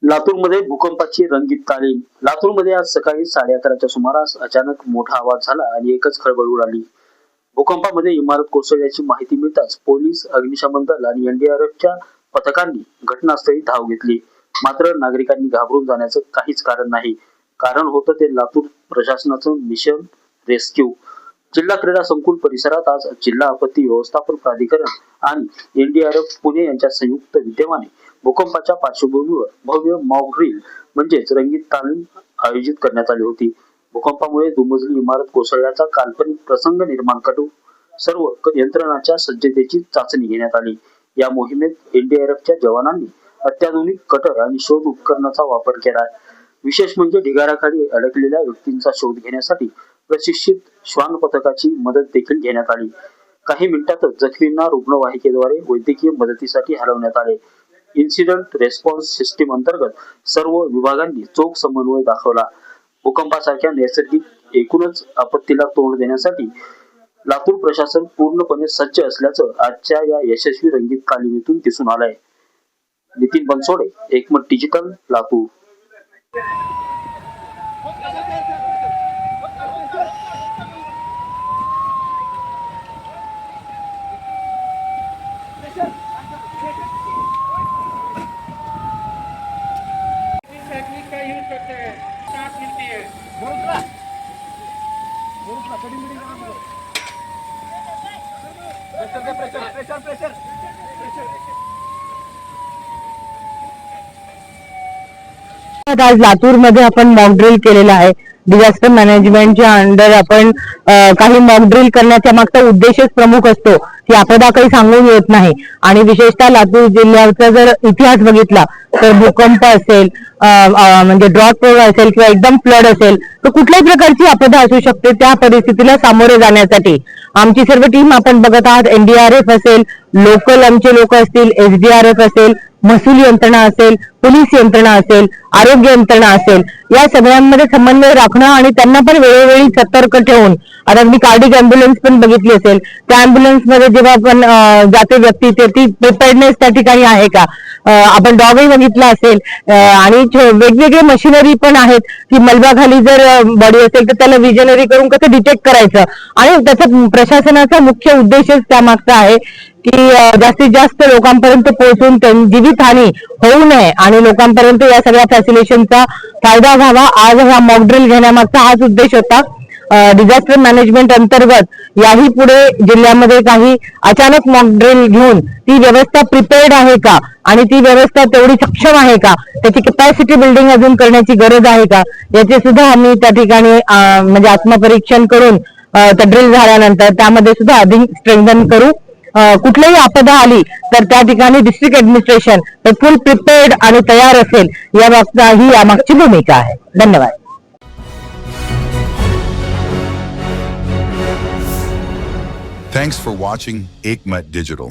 लातूरमध्ये भूकंपाची रंगीत तालीम. लातूरमध्ये आज सकाळी 11:30च्या सुमारास अचानक मोठा आवाज झाला आणि एकच खळबळ उडाली. भूकंपामध्ये इमारत कोसळल्याची माहिती मिळताच पोलीस, अग्निशमन दल आणि एनडीआरएफच्या पथकांनी घटनास्थळी धाव घेतली. मात्र नागरिकांनी घाबरून जाण्याचं काहीच कारण नाही. कारण होतं ते लातूर प्रशासनाचं मिशन रेस्क्यू. जिल्हा क्रीडा संकुल परिसरात आज जिल्हा आपत्ती व्यवस्थापन प्राधिकरण आणि एनडीआरएफ पुणे यांच्या संयुक्त विद्यमाने भूकंपाच्या पार्श्वभूमीवर भव्य मॉक ड्रिल म्हणजेच रंगीत तालीम आयोजित करण्यात आली होती. भूकंपामुळे दुमजली इमारत कोसळल्याचा काल्पनिक प्रसंग निर्माण करून सर्व यंत्रणांच्या सज्जतेची चाचणी घेण्यात आली. या मोहिमेत एनडीआरएफच्या जवानांनी अत्याधुनिक कटर आणि शोध उपकरणाचा वापर केला. विशेष म्हणजे ढिगाराखाली अडकलेल्या व्यक्तींचा शोध घेण्यासाठी प्रशिक्षित श्वान पथकाची मदत देखील घेण्यात आली. काही मिनिटातच जखमींना रुग्णवाहिकेद्वारे वैद्यकीय मदतीसाठी हलवण्यात आले. इन्सिडेंट रेस्पॉन्स सिस्टीम अंतर्गत सर्व विभागांनी चोख समन्वय दाखवला. भूकंपासारख्या नैसर्गिक एकूणच आपत्तीला तोंड देण्यासाठी लातूर प्रशासन पूर्णपणे सज्ज असल्याचं आजच्या या यशस्वी रंगीत तालिमीतून दिसून आलंय. नितीन बनसोडे, एकमत डिजिटल, लातूर. आज लातूर मध्ये आपण मॉक ड्रिल केलेला आहे. डिझास्टर मॅनेजमेंटच्या अंडर आपण काही मॉक ड्रिल करण्याच्या मागचा उद्देशच प्रमुख असतो की आपदा काही सांगून येत नाही. आणि विशेषतः लातूर जिल्ह्याचा जर इतिहास बघितला तर भूकंप असेल, म्हणजे ड्रॉट असेल किंवा एकदम फ्लड असेल, तर कुठल्याही प्रकारची आपदा असू शकते. त्या परिस्थितीला सामोरे जाण्यासाठी आमची सर्व टीम आपण बघत आहात. एनडीआरएफ असेल, लोकल आमचे लोक असतील, एसडीआरएफ असेल, महसूल यंत्रणा असेल, पोलीस यंत्रणा असेल, आरोग्य यंत्रणा असेल, या सगळ्यांमध्ये समन्वय राखणं आणि त्यांना पण वेळोवेळी सतर्क ठेवून. आता मी कार्डिक अँब्युलन्स पण बघितली असेल, त्या अँब्युलन्स मध्ये जेव्हा आपण जाते व्यक्ती ती प्रिपेअर्डनेस त्या ठिकाणी आहे का. आपण डॉगही बघितला असेल आणि वेगवेगळे मशिनरी पण आहेत की मलबाखाली जर बॉडी असेल तर त्याला विजनरी करून कसं डिटेक्ट करायचं. आणि त्याचा प्रशासनाचा मुख्य उद्देशच त्यामागचा आहे की जास्तीत जास्त लोकांपर्यंत पोहोचून जीवितहानी होऊ नये आणि लोकांपर्यंत या सगळ्या फॅसिलिटीचा फायदा व्हावा. आज हा मॉक ड्रिल घेण्यामागचा हाच उद्देश होता. डिझास्टर मॅनेजमेंट अंतर्गत याही पुढे जिल्ह्यामध्ये काही अचानक मॉक ड्रिल घेऊन ती व्यवस्था प्रिपेअर्ड आहे का आणि ती व्यवस्था तेवढी सक्षम आहे का, त्याची कॅपॅसिटी बिल्डिंग अजून करण्याची गरज आहे का, याचे सुद्धा आम्ही त्या ठिकाणी म्हणजे आत्मपरीक्षण करून त्या ड्रिल झाल्यानंतर त्यामध्ये सुद्धा अधिक स्ट्रेंथन करू. कुठलीही आपदा आली तर त्या ठिकाणी डिस्ट्रिक्ट ऍडमिनिस्ट्रेशन फुल प्रिपेअर्ड आणि तयार असेल, या मागचा ही यामागची भूमिका आहे. धन्यवाद. Thanks for watching Ekmat Digital.